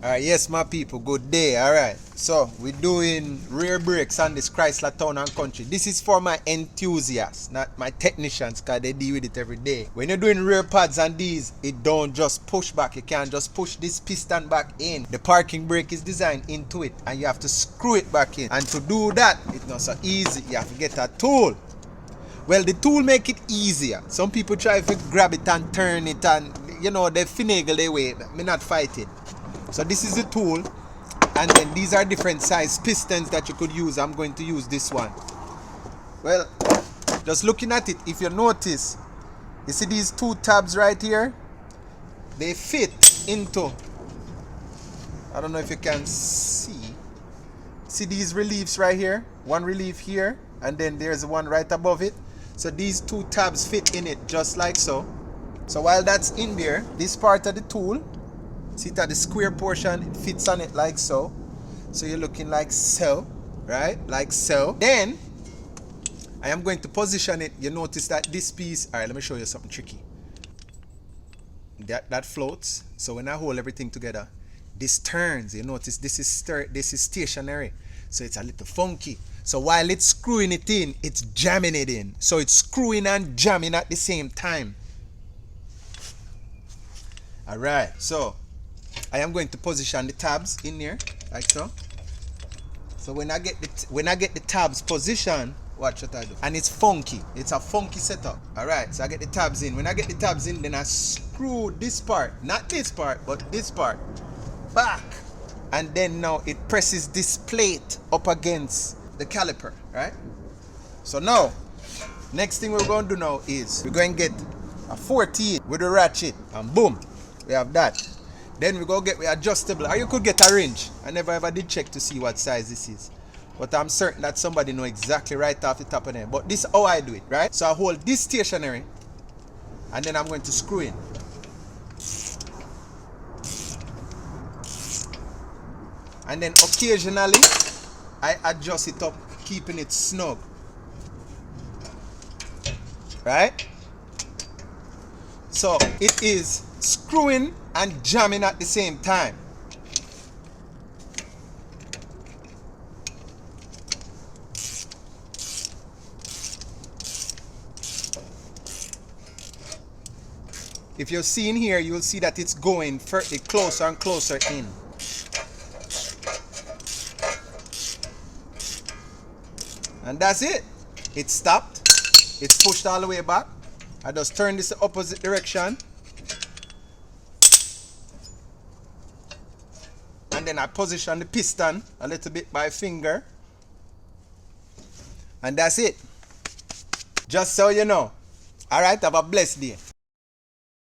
Alright, yes my people, good day. Alright, so we're doing rear brakes on this Chrysler Town and Country. This is for my enthusiasts, not my technicians, because they deal with it every day. When you're doing rear pads on these, it don't just push back. You can't just push this piston back in. The parking brake is designed into it and you have to screw it back in. And to do that, it's not so easy. You have to get a tool. Well, the tool make it easier. Some people try to grab it and turn it and, you know, they finagle their way. Me not fight it. So this is the tool, and then these are different size pistons that you could use. I'm going to use this one. Well, just looking at it, if you notice, you see these two tabs right here? They fit into, I don't know if you can see these reliefs right here? One relief here, and then there's one right above it. So these two tabs fit in it just like so. So while that's in there, this part of the tool, see that the square portion, it fits on it like so. So you're looking like so, right? Like so. Then I am going to position it. You notice that this piece, all right, let me show you something tricky. That floats. So when I hold everything together, this turns. You notice this is stationary. So it's a little funky. So while it's screwing it in, it's jamming it in. So it's screwing and jamming at the same time. All right, so I am going to position the tabs in there like so. So when I get the tabs positioned, watch what I do. And it's funky. It's a funky setup. All right. So I get the tabs in. When I get the tabs in, then I screw this part, not this part, but this part back. And then now it presses this plate up against the caliper, right? So now, next thing we're going to do now is we're going to get a 14 with a ratchet, and boom, we have that. Then we go get the adjustable, or you could get a wrench. I never ever did check to see what size this is, but I'm certain that somebody know exactly right off the top of them. But this is how I do it, right? So I hold this stationary, and then I'm going to screw in. And then occasionally, I adjust it up, keeping it snug. Right? So it is screwing and jamming at the same time. If you're seeing here, you'll see that it's going closer and closer in. And that's it. It stopped. It's pushed all the way back. I just turn this the opposite direction. And then I position the piston a little bit by finger. And that's it. Just so you know. Alright, have a blessed day.